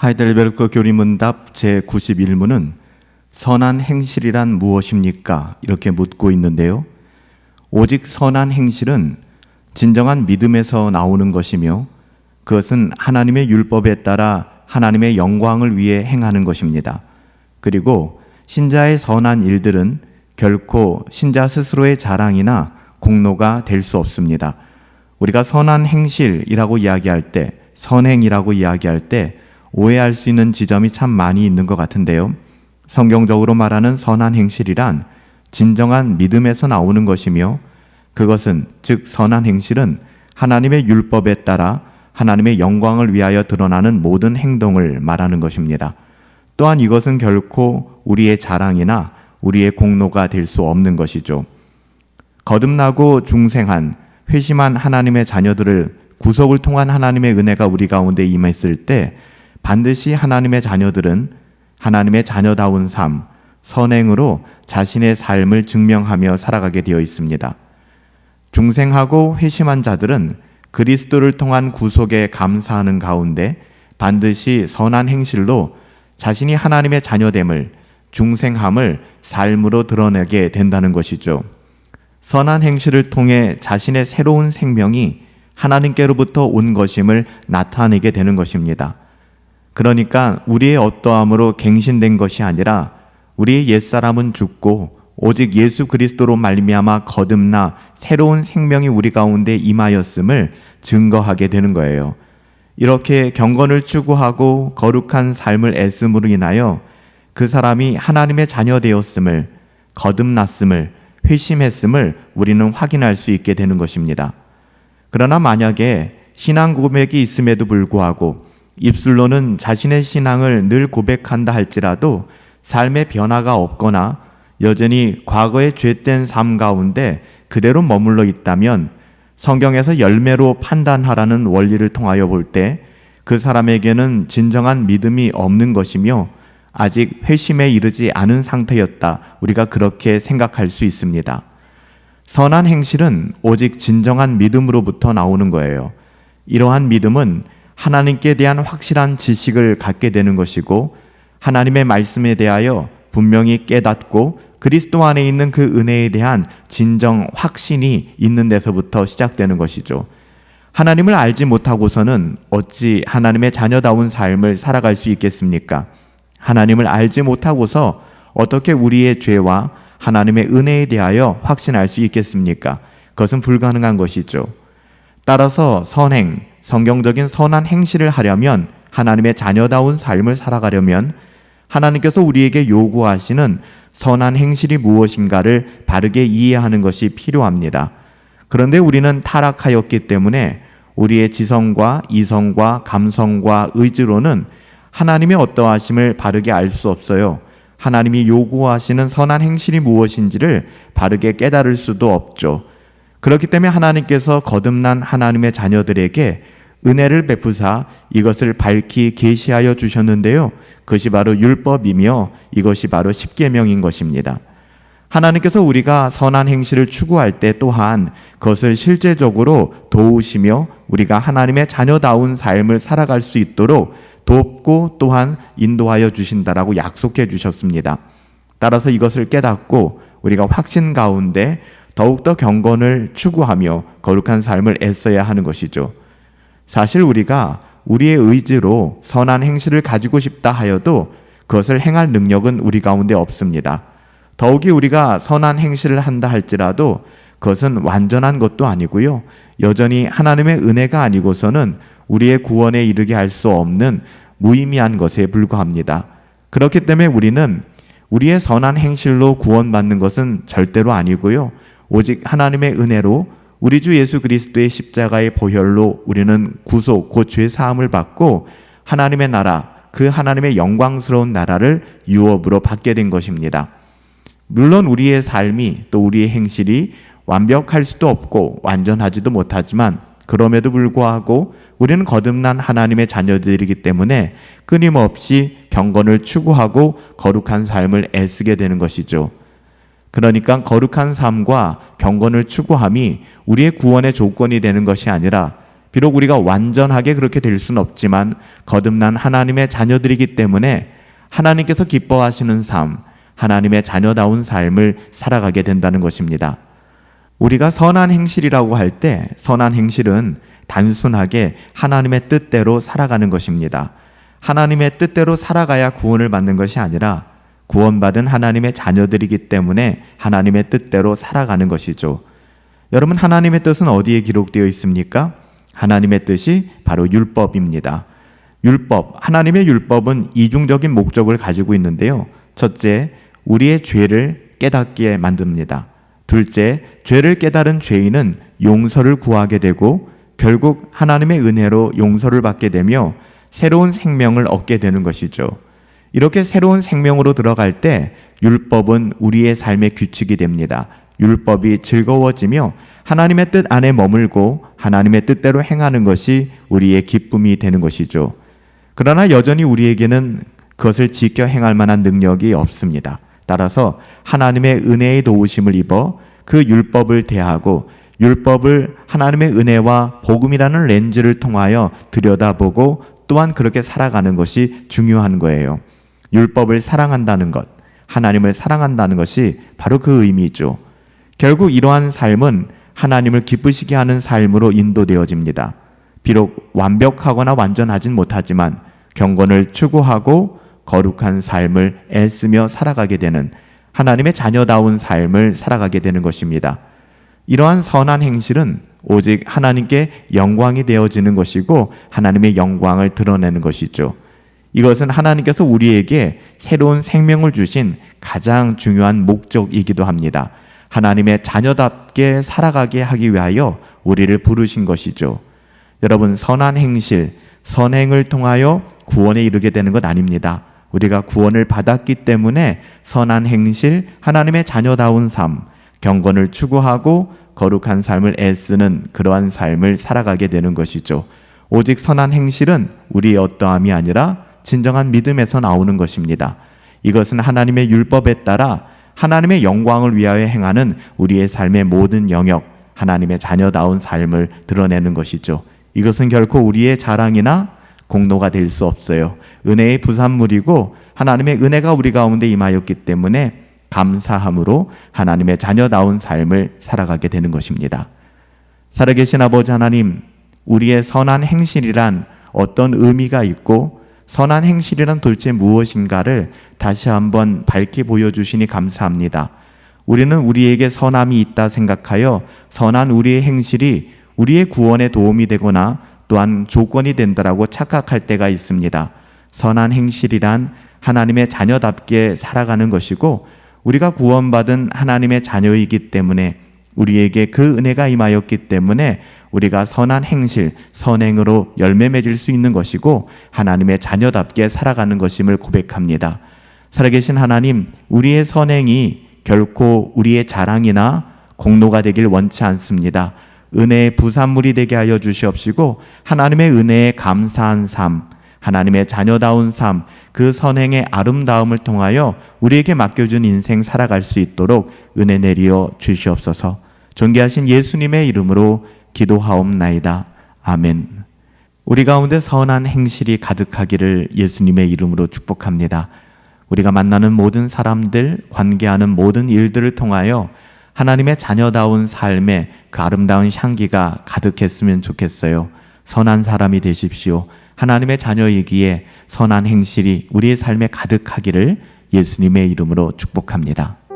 하이델베르크 교리문답 제91문은 선한 행실이란 무엇입니까? 이렇게 묻고 있는데요. 오직 선한 행실은 진정한 믿음에서 나오는 것이며 그것은 하나님의 율법에 따라 하나님의 영광을 위해 행하는 것입니다. 그리고 신자의 선한 일들은 결코 신자 스스로의 자랑이나 공로가 될 수 없습니다. 우리가 선한 행실이라고 이야기할 때, 선행이라고 이야기할 때 오해할 수 있는 지점이 참 많이 있는 것 같은데요. 성경적으로 말하는 선한 행실이란 진정한 믿음에서 나오는 것이며 그것은 즉 선한 행실은 하나님의 율법에 따라 하나님의 영광을 위하여 드러나는 모든 행동을 말하는 것입니다. 또한 이것은 결코 우리의 자랑이나 우리의 공로가 될 수 없는 것이죠. 거듭나고 중생한 회심한 하나님의 자녀들을 구속을 통한 하나님의 은혜가 우리 가운데 임했을 때 반드시 하나님의 자녀들은 하나님의 자녀다운 삶, 선행으로 자신의 삶을 증명하며 살아가게 되어 있습니다. 중생하고 회심한 자들은 그리스도를 통한 구속에 감사하는 가운데 반드시 선한 행실로 자신이 하나님의 자녀됨을, 중생함을 삶으로 드러내게 된다는 것이죠. 선한 행실을 통해 자신의 새로운 생명이 하나님께로부터 온 것임을 나타내게 되는 것입니다. 그러니까 우리의 어떠함으로 갱신된 것이 아니라 우리의 옛사람은 죽고 오직 예수 그리스도로 말미암아 거듭나 새로운 생명이 우리 가운데 임하였음을 증거하게 되는 거예요. 이렇게 경건을 추구하고 거룩한 삶을 애씀으로 인하여 그 사람이 하나님의 자녀 되었음을, 거듭났음을, 회심했음을 우리는 확인할 수 있게 되는 것입니다. 그러나 만약에 신앙 고백이 있음에도 불구하고 입술로는 자신의 신앙을 늘 고백한다 할지라도 삶의 변화가 없거나 여전히 과거의 죄된 삶 가운데 그대로 머물러 있다면 성경에서 열매로 판단하라는 원리를 통하여 볼 때 그 사람에게는 진정한 믿음이 없는 것이며 아직 회심에 이르지 않은 상태였다. 우리가 그렇게 생각할 수 있습니다. 선한 행실은 오직 진정한 믿음으로부터 나오는 거예요. 이러한 믿음은 하나님께 대한 확실한 지식을 갖게 되는 것이고 하나님의 말씀에 대하여 분명히 깨닫고 그리스도 안에 있는 그 은혜에 대한 진정 확신이 있는 데서부터 시작되는 것이죠. 하나님을 알지 못하고서는 어찌 하나님의 자녀다운 삶을 살아갈 수 있겠습니까? 하나님을 알지 못하고서 어떻게 우리의 죄와 하나님의 은혜에 대하여 확신할 수 있겠습니까? 그것은 불가능한 것이죠. 따라서 선행, 성경적인 선한 행실을 하려면 하나님의 자녀다운 삶을 살아가려면 하나님께서 우리에게 요구하시는 선한 행실이 무엇인가를 바르게 이해하는 것이 필요합니다. 그런데 우리는 타락하였기 때문에 우리의 지성과 이성과 감성과 의지로는 하나님의 어떠하심을 바르게 알 수 없어요. 하나님이 요구하시는 선한 행실이 무엇인지를 바르게 깨달을 수도 없죠. 그렇기 때문에 하나님께서 거듭난 하나님의 자녀들에게 은혜를 베푸사 이것을 밝히 계시하여 주셨는데요. 그것이 바로 율법이며 이것이 바로 십계명인 것입니다. 하나님께서 우리가 선한 행실을 추구할 때 또한 그것을 실제적으로 도우시며 우리가 하나님의 자녀다운 삶을 살아갈 수 있도록 돕고 또한 인도하여 주신다라고 약속해 주셨습니다. 따라서 이것을 깨닫고 우리가 확신 가운데 더욱더 경건을 추구하며 거룩한 삶을 애써야 하는 것이죠. 사실 우리가 우리의 의지로 선한 행실을 가지고 싶다 하여도 그것을 행할 능력은 우리 가운데 없습니다. 더욱이 우리가 선한 행실을 한다 할지라도 그것은 완전한 것도 아니고요. 여전히 하나님의 은혜가 아니고서는 우리의 구원에 이르게 할 수 없는 무의미한 것에 불과합니다. 그렇기 때문에 우리는 우리의 선한 행실로 구원받는 것은 절대로 아니고요. 오직 하나님의 은혜로 우리 주 예수 그리스도의 십자가의 보혈로 우리는 구속, 곧 죄사함을 받고 하나님의 나라, 그 하나님의 영광스러운 나라를 유업으로 받게 된 것입니다. 물론 우리의 삶이 또 우리의 행실이 완벽할 수도 없고 완전하지도 못하지만 그럼에도 불구하고 우리는 거듭난 하나님의 자녀들이기 때문에 끊임없이 경건을 추구하고 거룩한 삶을 애쓰게 되는 것이죠. 그러니까 거룩한 삶과 경건을 추구함이 우리의 구원의 조건이 되는 것이 아니라 비록 우리가 완전하게 그렇게 될 수는 없지만 거듭난 하나님의 자녀들이기 때문에 하나님께서 기뻐하시는 삶, 하나님의 자녀다운 삶을 살아가게 된다는 것입니다. 우리가 선한 행실이라고 할 때 선한 행실은 단순하게 하나님의 뜻대로 살아가는 것입니다. 하나님의 뜻대로 살아가야 구원을 받는 것이 아니라 구원받은 하나님의 자녀들이기 때문에 하나님의 뜻대로 살아가는 것이죠. 여러분, 하나님의 뜻은 어디에 기록되어 있습니까? 하나님의 뜻이 바로 율법입니다. 율법, 하나님의 율법은 이중적인 목적을 가지고 있는데요. 첫째, 우리의 죄를 깨닫게 만듭니다. 둘째, 죄를 깨달은 죄인은 용서를 구하게 되고 결국 하나님의 은혜로 용서를 받게 되며 새로운 생명을 얻게 되는 것이죠. 이렇게 새로운 생명으로 들어갈 때 율법은 우리의 삶의 규칙이 됩니다. 율법이 즐거워지며 하나님의 뜻 안에 머물고 하나님의 뜻대로 행하는 것이 우리의 기쁨이 되는 것이죠. 그러나 여전히 우리에게는 그것을 지켜 행할 만한 능력이 없습니다. 따라서 하나님의 은혜의 도우심을 입어 그 율법을 대하고 율법을 하나님의 은혜와 복음이라는 렌즈를 통하여 들여다보고 또한 그렇게 살아가는 것이 중요한 거예요. 율법을 사랑한다는 것, 하나님을 사랑한다는 것이 바로 그 의미죠. 결국 이러한 삶은 하나님을 기쁘시게 하는 삶으로 인도되어집니다. 비록 완벽하거나 완전하진 못하지만 경건을 추구하고 거룩한 삶을 애쓰며 살아가게 되는 하나님의 자녀다운 삶을 살아가게 되는 것입니다. 이러한 선한 행실은 오직 하나님께 영광이 되어지는 것이고 하나님의 영광을 드러내는 것이죠. 이것은 하나님께서 우리에게 새로운 생명을 주신 가장 중요한 목적이기도 합니다. 하나님의 자녀답게 살아가게 하기 위하여 우리를 부르신 것이죠. 여러분, 선한 행실, 선행을 통하여 구원에 이르게 되는 것 아닙니다. 우리가 구원을 받았기 때문에 선한 행실, 하나님의 자녀다운 삶, 경건을 추구하고 거룩한 삶을 애쓰는 그러한 삶을 살아가게 되는 것이죠. 오직 선한 행실은 우리의 어떠함이 아니라 진정한 믿음에서 나오는 것입니다. 이것은 하나님의 율법에 따라 하나님의 영광을 위하여 행하는 우리의 삶의 모든 영역, 하나님의 자녀다운 삶을 드러내는 것이죠. 이것은 결코 우리의 자랑이나 공로가 될 수 없어요. 은혜의 부산물이고 하나님의 은혜가 우리 가운데 임하였기 때문에 감사함으로 하나님의 자녀다운 삶을 살아가게 되는 것입니다. 살아계신 아버지 하나님, 우리의 선한 행실이란 어떤 의미가 있고 선한 행실이란 도대체 무엇인가를 다시 한번 밝히 보여주시니 감사합니다. 우리는 우리에게 선함이 있다 생각하여 선한 우리의 행실이 우리의 구원에 도움이 되거나 또한 조건이 된다라고 착각할 때가 있습니다. 선한 행실이란 하나님의 자녀답게 살아가는 것이고 우리가 구원받은 하나님의 자녀이기 때문에 우리에게 그 은혜가 임하였기 때문에 우리가 선한 행실, 선행으로 열매 맺을 수 있는 것이고 하나님의 자녀답게 살아가는 것임을 고백합니다. 살아계신 하나님, 우리의 선행이 결코 우리의 자랑이나 공로가 되길 원치 않습니다. 은혜의 부산물이 되게 하여 주시옵시고 하나님의 은혜에 감사한 삶, 하나님의 자녀다운 삶, 그 선행의 아름다움을 통하여 우리에게 맡겨준 인생 살아갈 수 있도록 은혜 내리어 주시옵소서. 존귀하신 예수님의 이름으로 기도하옵나이다. 아멘. 우리 가운데 선한 행실이 가득하기를 예수님의 이름으로 축복합니다. 우리가 만나는 모든 사람들, 관계하는 모든 일들을 통하여 하나님의 자녀다운 삶에 그 아름다운 향기가 가득했으면 좋겠어요. 선한 사람이 되십시오. 하나님의 자녀이기에 선한 행실이 우리의 삶에 가득하기를 예수님의 이름으로 축복합니다.